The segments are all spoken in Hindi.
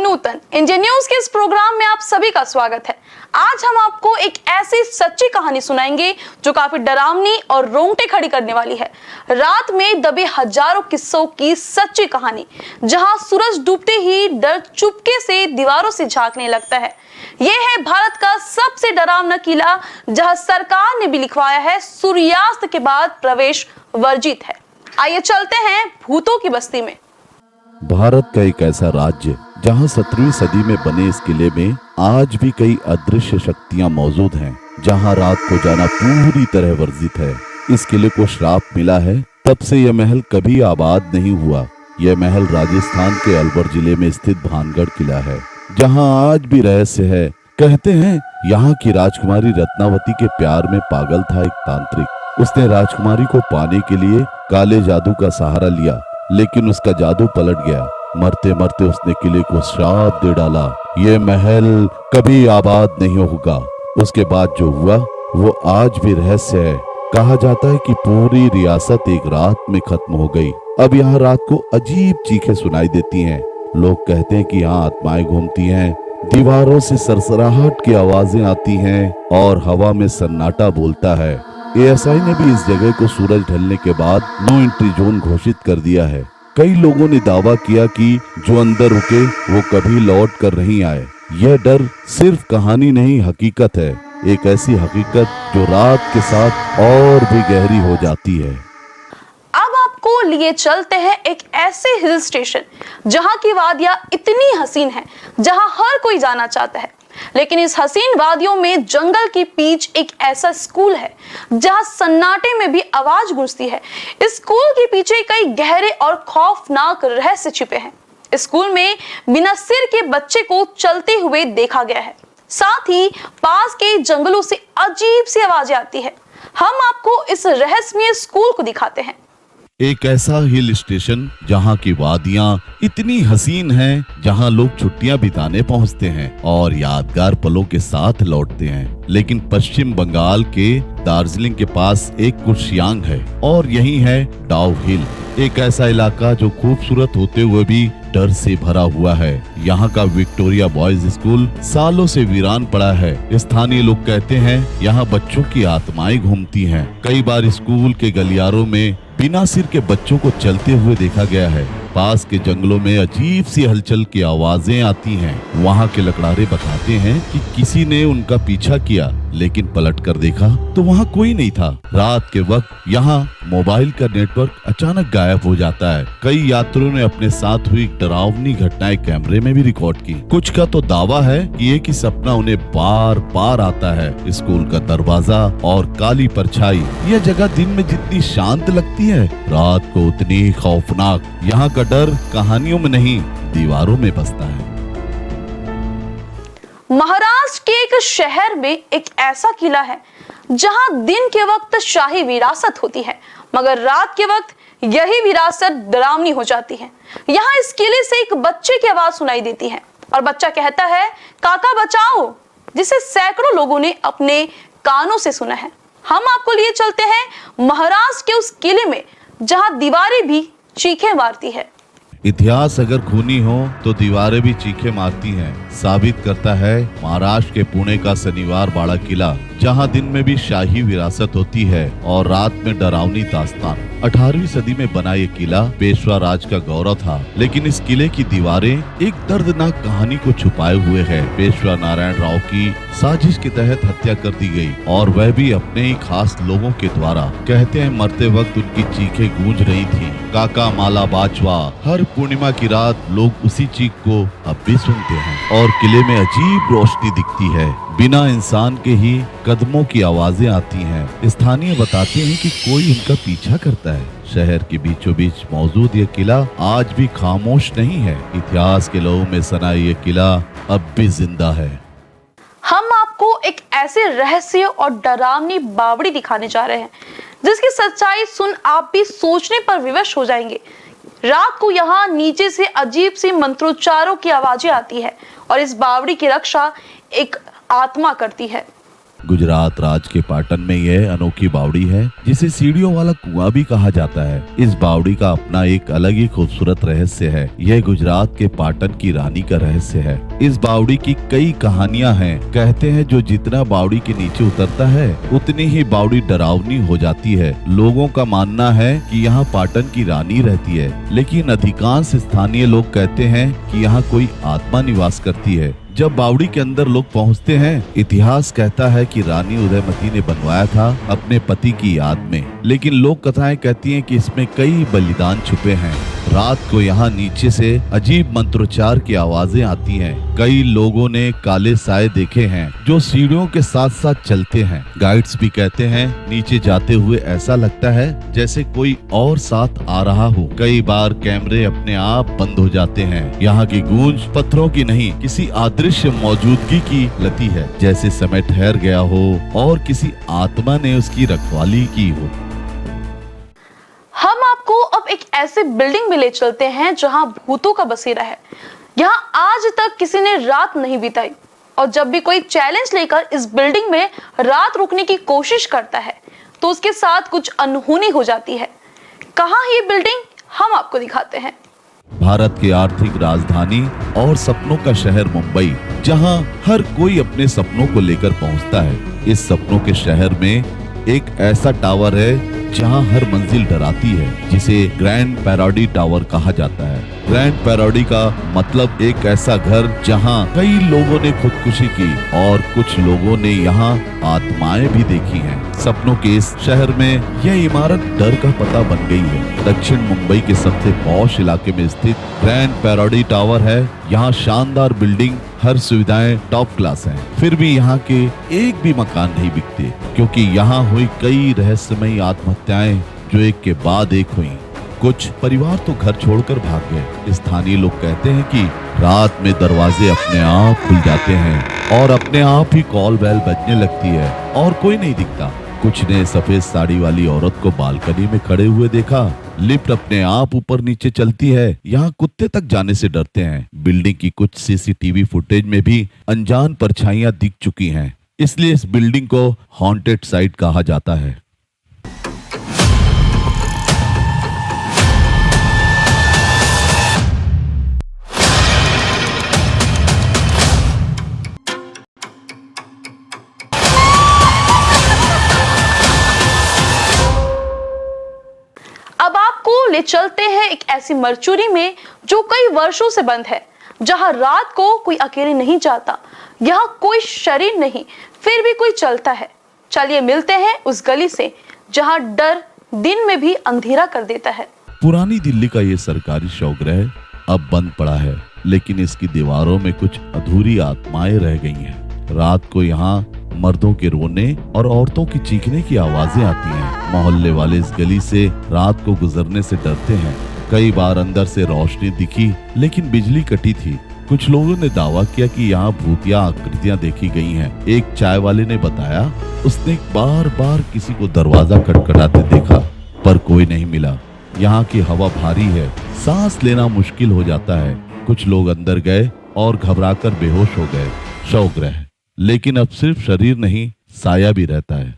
नूतन इंडिया न्यूज के इस प्रोग्राम में आप सभी का स्वागत है। आज हम आपको एक ऐसी सच्ची कहानी सुनाएंगे जो काफी डरावनी और रोंगटे खड़ी करने वाली है। रात में दबे हजारों किस्सों की सच्ची कहानी, जहां सूरज डूबते ही डर चुपके से दीवारों से झांकने लगता है। यह है भारत का सबसे डरावना किला, जहां सरकार ने भी लिखवाया है सूर्यास्त के बाद प्रवेश वर्जित है। आइए चलते हैं भूतों की बस्ती में। भारत का एक ऐसा राज्य जहां 17वीं सदी में बने इस किले में आज भी कई अदृश्य शक्तियां मौजूद हैं, जहां रात को जाना पूरी तरह वर्जित है। इस किले को श्राप मिला है, तब से यह महल कभी आबाद नहीं हुआ। यह महल राजस्थान के अलवर जिले में स्थित भानगढ़ किला है, जहां आज भी रहस्य है। कहते हैं यहाँ की राजकुमारी रत्नावती के प्यार में पागल था एक तांत्रिक। उसने राजकुमारी को पाने के लिए काले जादू का सहारा लिया, लेकिन उसका जादू पलट गया। मरते मरते उसने किले को श्राप दे डाला। ये महल कभी आबाद नहीं होगा। उसके बाद जो हुआ वो आज भी रहस्य है। कहा जाता है कि पूरी रियासत एक रात में खत्म हो गई। अब यहाँ रात को अजीब चीखें सुनाई देती हैं। लोग कहते हैं कि यहाँ आत्माएं घूमती हैं, दीवारों से सरसराहट की आवाजें आती हैं और हवा में सन्नाटा बोलता है। एएसआई ने भी इस जगह को सूरज ढलने के बाद नो एंट्री जोन घोषित कर दिया है। कई लोगों ने दावा किया कि जो अंदर रुके वो कभी लौट कर नहीं आए। यह डर सिर्फ कहानी नहीं, हकीकत है। एक ऐसी हकीकत जो रात के साथ और भी गहरी हो जाती है। अब आपको लिए चलते हैं एक ऐसे हिल स्टेशन जहां की वादियां इतनी हसीन हैं, जहां हर कोई जाना चाहता है। लेकिन इस हसीन वादियों में जंगल की बीच एक ऐसा स्कूल है जहां सन्नाटे में भी आवाज गूंजती है। इस स्कूल के पीछे कई गहरे और खौफनाक रहस्य छिपे हैं। इस स्कूल में बिना सिर के बच्चे को चलते हुए देखा गया है। साथ ही पास के जंगलों से अजीब सी आवाजें आती है। हम आपको इस रहस्यमय स्कूल को दिखाते हैं। एक ऐसा हिल स्टेशन जहाँ की वादियाँ इतनी हसीन हैं, जहाँ लोग छुट्टियाँ बिताने पहुँचते हैं और यादगार पलों के साथ लौटते हैं। लेकिन पश्चिम बंगाल के दार्जिलिंग के पास एक कुर्शियांग है और यही है डाउ हिल, एक ऐसा इलाका जो खूबसूरत होते हुए भी डर से भरा हुआ है। यहाँ का विक्टोरिया बॉयज स्कूल सालों से वीरान पड़ा है। स्थानीय लोग कहते हैं यहाँ बच्चों की आत्माएं घूमती हैं। कई बार स्कूल के गलियारों में बिना सिर के बच्चों को चलते हुए देखा गया है। पास के जंगलों में अजीब सी हलचल की आवाजें आती हैं। वहाँ के लकड़ारे बताते हैं कि किसी ने उनका पीछा किया, लेकिन पलट कर देखा तो वहाँ कोई नहीं था। रात के वक्त यहाँ मोबाइल का नेटवर्क अचानक गायब हो जाता है। कई यात्रियों ने अपने साथ हुई डरावनी घटनाएं कैमरे में भी रिकॉर्ड की। कुछ का तो दावा है कि एक ही सपना उन्हें बार बार आता है। स्कूल का दरवाजा और काली परछाई, यह जगह दिन में जितनी शांत लगती है, रात को उतनी खौफनाक। यहाँ का डर कहानियों में नहीं, दीवारों में बसता है। महाराष्ट्र के एक शहर में एक ऐसा किला है जहां दिन के वक्त शाही विरासत होती है, मगर रात के वक्त यही विरासत डरावनी हो जाती है। यहाँ इस किले से एक बच्चे की आवाज सुनाई देती है और बच्चा कहता है, काका बचाओ, जिसे सैकड़ों लोगों ने अपने कानों से सुना है। हम आपको लिए चलते हैं महाराष्ट्र के उस किले में जहां दीवारें भी चीखें मारती है। इतिहास अगर खूनी हो तो दीवारें भी चीखें मारती हैं। साबित करता है महाराष्ट्र के पुणे का शनिवार बाड़ा किला, जहां दिन में भी शाही विरासत होती है और रात में डरावनी दास्तान। 18वीं सदी में बना ये किला पेशवा राज का गौरव था, लेकिन इस किले की दीवारें एक दर्दनाक कहानी को छुपाए हुए है। पेशवा नारायण राव की साजिश के तहत हत्या कर दी गई, और वह भी अपने ही खास लोगों के द्वारा। कहते हैं मरते वक्त उनकी चीखें गूंज रही थी, काका माला बाचवा। हर पूर्णिमा की रात लोग उसी चीख को अब भी सुनते हैं और किले में अजीब रोशनी दिखती है। बिना इंसान के ही कदमों की आवाजें आती हैं। स्थानीय बताते हैं कि कोई उनका पीछा करता है। शहर के बीचों बीच मौजूद ये किला आज भी खामोश नहीं है। इतिहास के लहू में सना ये किला अब भी जिंदा है। हम आपको एक ऐसे रहस्य और डरावनी बावड़ी दिखाने जा रहे हैं जिसकी सच्चाई सुन आप भी सोचने पर विवश हो जाएंगे। रात को यहाँ नीचे से अजीब सी मंत्रोच्चारों की आवाजें आती है और इस बावड़ी की रक्षा एक आत्मा करती है। गुजरात राज्य के पाटन में यह अनोखी बावड़ी है जिसे सीढ़ियों वाला कुआं भी कहा जाता है। इस बावड़ी का अपना एक अलग ही खूबसूरत रहस्य है। यह गुजरात के पाटन की रानी का रहस्य है। इस बावड़ी की कई कहानियां हैं। कहते हैं जो जितना बावड़ी के नीचे उतरता है उतनी ही बावड़ी डरावनी हो जाती है। लोगों का मानना है कि यहाँ पाटन की रानी रहती है, लेकिन अधिकांश स्थानीय लोग कहते हैं कि यहाँ कोई आत्मा निवास करती है। जब बावड़ी के अंदर लोग पहुंचते हैं, इतिहास कहता है कि रानी उदयमती ने बनवाया था अपने पति की याद में, लेकिन लोक कथाएं कहती हैं कि इसमें कई बलिदान छुपे हैं। रात को यहाँ नीचे से अजीब मंत्रोच्चार की आवाजें आती हैं। कई लोगों ने काले साए देखे हैं जो सीढ़ियों के साथ साथ चलते हैं। गाइड्स भी कहते हैं नीचे जाते हुए ऐसा लगता है जैसे कोई और साथ आ रहा हो। कई बार कैमरे अपने आप बंद हो जाते हैं। यहाँ की गूंज पत्थरों की नहीं, किसी अदृश्य मौजूदगी की लगती है, जैसे समय ठहर गया हो और किसी आत्मा ने उसकी रखवाली की हो। हम आपको अब एक ऐसे बिल्डिंग में ले चलते हैं जहां भूतों का बसेरा है। यहां आज तक किसी ने रात नहीं बिताई, और जब भी कोई चैलेंज लेकर इस बिल्डिंग में रात रुकने की कोशिश करता है तो उसके साथ कुछ अनहोनी हो जाती है। कहां है ये बिल्डिंग, हम आपको दिखाते हैं। भारत की आर्थिक राजधानी और सपनों का शहर मुंबई, जहां हर कोई अपने सपनों को लेकर पहुंचता है। इस सपनों के शहर में एक ऐसा टावर है जहां हर मंजिल डराती है, जिसे ग्रैंड पैराडी टावर कहा जाता है। ग्रैंड पैराडी का मतलब एक ऐसा घर जहां कई लोगों ने खुदकुशी की और कुछ लोगों ने यहां आत्माएं भी देखी हैं। सपनों के इस शहर में यह इमारत डर का पता बन गई है। दक्षिण मुंबई के सबसे पॉश इलाके में स्थित ग्रैंड पैराडी टावर है। यहाँ शानदार बिल्डिंग, हर सुविधाएं टॉप क्लास हैं। फिर भी यहाँ के एक भी मकान नहीं बिकते, क्योंकि यहाँ हुई कई रहस्यमयी आत्महत्याएं जो एक के बाद एक हुई। कुछ परिवार तो घर छोड़कर भाग गए। स्थानीय लोग कहते हैं कि रात में दरवाजे अपने आप खुल जाते हैं और अपने आप ही कॉल बेल बजने लगती है और कोई नहीं दिखता। कुछ ने सफेद साड़ी वाली औरत को बालकनी में खड़े हुए देखा। लिफ्ट अपने आप ऊपर नीचे चलती है। यहाँ कुत्ते तक जाने से डरते हैं। बिल्डिंग की कुछ सीसीटीवी फुटेज में भी अनजान परछाइयां दिख चुकी हैं, इसलिए इस बिल्डिंग को हॉन्टेड साइट कहा जाता है। अब आपको ले चलते हैं एक ऐसी मरचुरी में जो कई वर्षों से बंद है, जहां रात को कोई अकेले नहीं जाता। यहाँ कोई शरीर नहीं, फिर भी कोई चलता है। चलिए मिलते हैं उस गली से जहां डर दिन में भी अंधेरा कर देता है। पुरानी दिल्ली का ये सरकारी शौचालय अब बंद पड़ा है, लेकिन इसकी दीवारों में कुछ अधूरी आत्माएं रह गई हैं। रात को यहाँ मर्दों के रोने और औरतों की चीखने की आवाजें आती हैं। मोहल्ले वाले इस गली से रात को गुजरने से डरते हैं। कई बार अंदर से रोशनी दिखी, लेकिन बिजली कटी थी। कुछ लोगों ने दावा किया कि यहाँ भूतिया आकृतियां देखी गई हैं। एक चाय वाले ने बताया उसने बार बार किसी को दरवाजा खटखटाते देखा, पर कोई नहीं मिला। यहाँ की हवा भारी है, सांस लेना मुश्किल हो जाता है। कुछ लोग अंदर गए और घबराकर बेहोश हो गए। शौचालय, लेकिन अब सिर्फ शरीर नहीं, साया भी रहता है।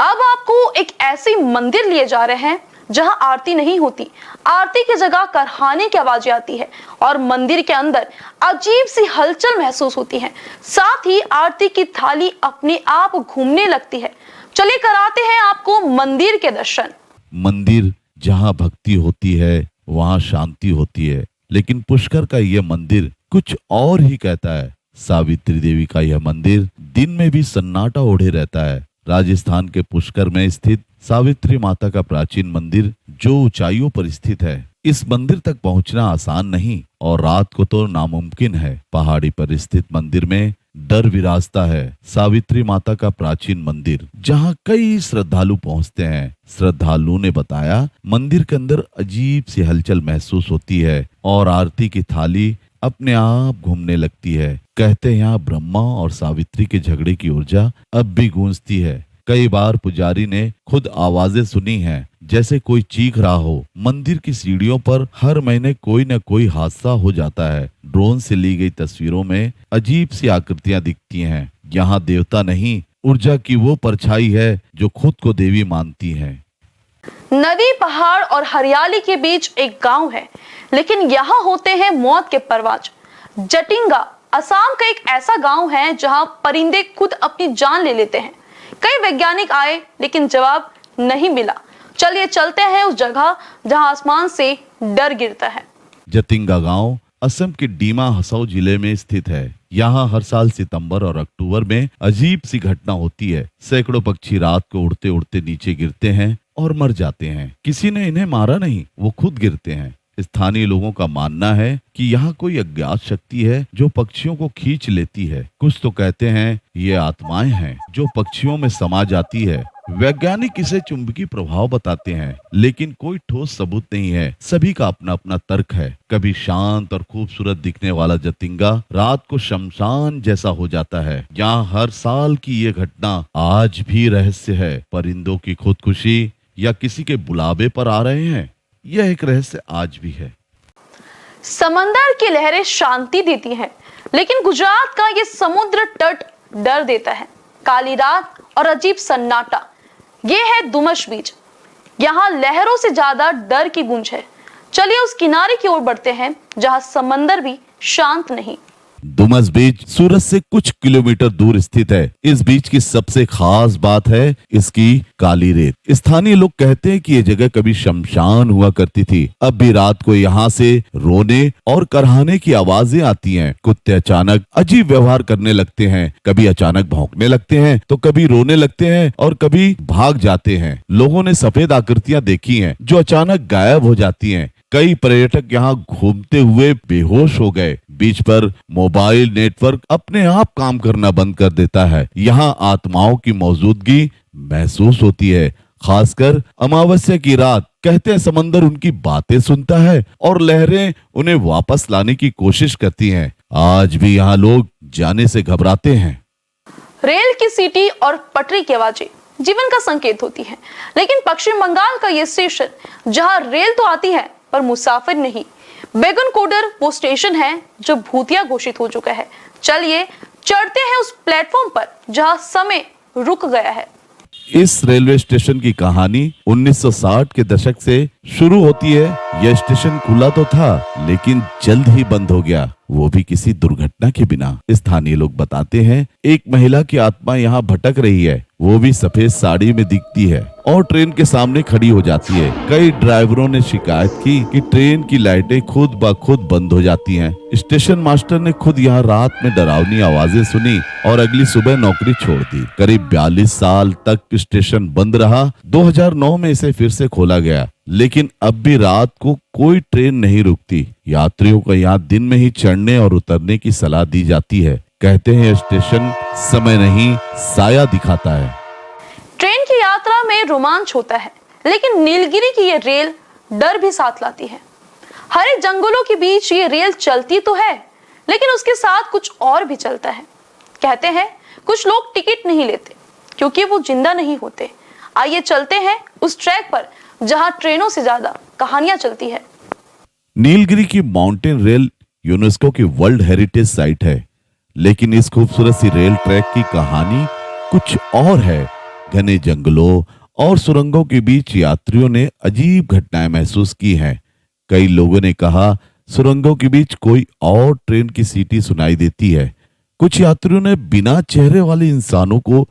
अब आपको एक ऐसी मंदिर लिए जा रहे हैं जहां आरती नहीं होती। आरती की जगह करहाने की आवाजें आती है और मंदिर के अंदर अजीब सी हलचल महसूस होती है। साथ ही आरती की थाली अपने आप घूमने लगती है। चलिए कराते हैं आपको मंदिर के दर्शन। मंदिर जहाँ भक्ति होती है वहाँ शांति होती है, लेकिन पुष्कर का यह मंदिर कुछ और ही कहता है। सावित्री देवी का यह मंदिर दिन में भी सन्नाटा ओढ़े रहता है। राजस्थान के पुष्कर में स्थित सावित्री माता का प्राचीन मंदिर जो ऊंचाइयों पर स्थित है। इस मंदिर तक पहुंचना आसान नहीं और रात को तो नामुमकिन है। पहाड़ी पर स्थित मंदिर में डर विराजता है। सावित्री माता का प्राचीन मंदिर जहां कई श्रद्धालु पहुंचते हैं। श्रद्धालुओं ने बताया मंदिर के अंदर अजीब सी हलचल महसूस होती है और आरती की थाली अपने आप घूमने लगती है। कहते हैं यहाँ ब्रह्मा और सावित्री के झगड़े की ऊर्जा अब भी गूंजती है। कई बार पुजारी ने खुद आवाजें सुनी हैं, जैसे कोई चीख रहा हो। मंदिर की सीढ़ियों पर हर महीने कोई न कोई हादसा हो जाता है। ड्रोन से ली गई तस्वीरों में अजीब सी आकृतियां दिखती हैं। यहाँ देवता नहीं, ऊर्जा की वो परछाई है जो खुद को देवी मानती है। नदी, पहाड़ और हरियाली के बीच एक गांव है, लेकिन यहाँ होते हैं मौत के परवाज। जटिंगा असम का एक ऐसा गांव है जहां परिंदे खुद अपनी जान ले लेते हैं। कई वैज्ञानिक आए लेकिन जवाब नहीं मिला। चलिए चलते हैं उस जगह जहां आसमान से डर गिरता है। जटिंगा गांव असम के डीमा हसाओ जिले में स्थित है। यहाँ हर साल सितंबर और अक्टूबर में अजीब सी घटना होती है। सैकड़ों पक्षी रात को उड़ते उड़ते नीचे गिरते हैं और मर जाते हैं। किसी ने इन्हें मारा नहीं, वो खुद गिरते हैं। स्थानीय लोगों का मानना है कि यहाँ कोई अज्ञात शक्ति है जो पक्षियों को खींच लेती है। कुछ तो कहते हैं ये आत्माएं हैं जो पक्षियों में समा जाती है। वैज्ञानिक इसे चुंबकीय प्रभाव बताते हैं, लेकिन कोई ठोस सबूत नहीं है। सभी का अपना अपना तर्क है। कभी शांत और खूबसूरत दिखने वाला जटिंगा रात को शमशान जैसा हो जाता है। यहाँ हर साल की ये घटना आज भी रहस्य है। परिंदों की खुदकुशी या किसी के बुलावे पर आ रहे हैं, यह एक रहस्य आज भी है। समंदर की लहरें शांति देती हैं, लेकिन गुजरात का ये समुद्र तट डर देता है। काली रात और अजीब सन्नाटा, ये है दुमश बीच। यहाँ लहरों से ज्यादा डर की गूंज है। चलिए उस किनारे की ओर बढ़ते हैं जहाँ समंदर भी शांत नहीं। दुमस बीच सूरत से कुछ किलोमीटर दूर स्थित है। इस बीच की सबसे खास बात है इसकी काली रेत। स्थानीय लोग कहते हैं कि ये जगह कभी शमशान हुआ करती थी। अब भी रात को यहाँ से रोने और करहाने की आवाजें आती हैं। कुत्ते अचानक अजीब व्यवहार करने लगते हैं, कभी अचानक भौंकने लगते हैं, तो कभी रोने लगते हैं और कभी भाग जाते हैं। लोगों ने सफेद आकृतियां देखी हैं जो अचानक गायब हो जाती हैं। कई पर्यटक यहाँ घूमते हुए बेहोश हो गए। बीच पर मोबाइल नेटवर्क अपने आप काम करना बंद कर देता है। यहाँ आत्माओं की मौजूदगी महसूस होती है, खासकर अमावस्या की रात। कहते हैं समंदर उनकी बातें सुनता है और लहरें उन्हें वापस लाने की कोशिश करती हैं। आज भी यहाँ लोग जाने से घबराते हैं। रेल की सीटी और पटरी की आवाजें जीवन का संकेत होती हैं, लेकिन पश्चिम बंगाल का ये स्टेशन जहाँ रेल तो आती है पर मुसाफिर नहीं। बेगन कोडर वो स्टेशन है जो भूतिया घोषित हो चुका है। चलिए चढ़ते हैं उस प्लेटफॉर्म पर जहां समय रुक गया है। इस रेलवे स्टेशन की कहानी 1960 के दशक से शुरू होती है। यह स्टेशन खुला तो था, लेकिन जल्द ही बंद हो गया, वो भी किसी दुर्घटना के बिना। स्थानीय लोग बताते हैं एक महिला की आत्मा यहाँ भटक रही है। वो भी सफेद साड़ी में दिखती है और ट्रेन के सामने खड़ी हो जाती है। कई ड्राइवरों ने शिकायत की कि ट्रेन की लाइटें खुद ब खुद बंद हो जाती हैं। स्टेशन मास्टर ने खुद यहाँ रात में डरावनी आवाजें सुनी और अगली सुबह नौकरी छोड़ दी। करीब 42 साल तक स्टेशन बंद रहा। 2009 में इसे फिर से खोला गया, लेकिन अब भी रात को कोई ट्रेन नहीं रुकती। यात्रियों को यहाँ दिन में ही चढ़ने और उतरने की सलाह दी जाती है। कहते हैं स्टेशन समय नहीं साया दिखाता है। ट्रेन की यात्रा में रोमांच होता है, लेकिन नीलगिरी की ये रेल डर भी साथ लाती है। हरे जंगलों के बीच ये रेल चलती तो है, लेकिन उसके साथ कुछ और भी चलता है। कहते हैं कुछ लोग टिकट नहीं लेते क्योंकि वो जिंदा नहीं होते। आइए चलते हैं उस ट्रैक पर जहां ट्रेनों से ज्यादा कहानियां चलती है। नीलगिरी की माउंटेन रेल यूनेस्को की वर्ल्ड हेरिटेज साइट है, लेकिन इस खूबसूरत सी रेल ट्रैक की कहानी कुछ और है। घने जंगलों और सुरंगों के बीच यात्रियों ने अजीब घटनाएं महसूस की हैं। कई लोगों ने कहा सुरंगों के बीच कोई और ट्रेन की सीटी सुनाई देती है। कुछ यात्रियों ने बिना चेहरे वाले इंसानों को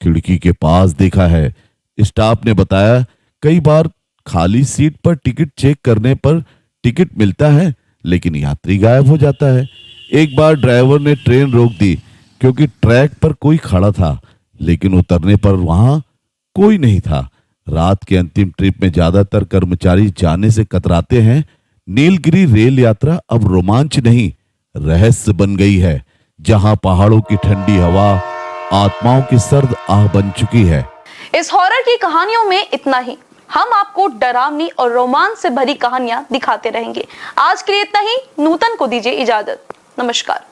खिड़की के पास देखा है। स्टाफ ने बताया कई बार खाली सीट पर टिकट चेक करने पर टिकट मिलता है, लेकिन यात्री गायब हो जाता है। एक बार ड्राइवर ने ट्रेन रोक दी क्योंकि ट्रैक पर कोई खड़ा था, लेकिन उतरने पर वहां कोई नहीं था। रात के अंतिम ट्रिप में ज्यादातर कर्मचारी जाने से कतराते हैं। नीलगिरी रेल यात्रा अब रोमांच नहीं, रहस्य बन गई है, जहां पहाड़ों की ठंडी हवा आत्माओं की सर्द आह बन चुकी है। इस हॉरर की कहानियों में इतना ही। हम आपको डरावनी और रोमांच से भरी कहानियां दिखाते रहेंगे। आज के लिए इतना ही। नूतन को दीजिए इजाजत। नमस्कार।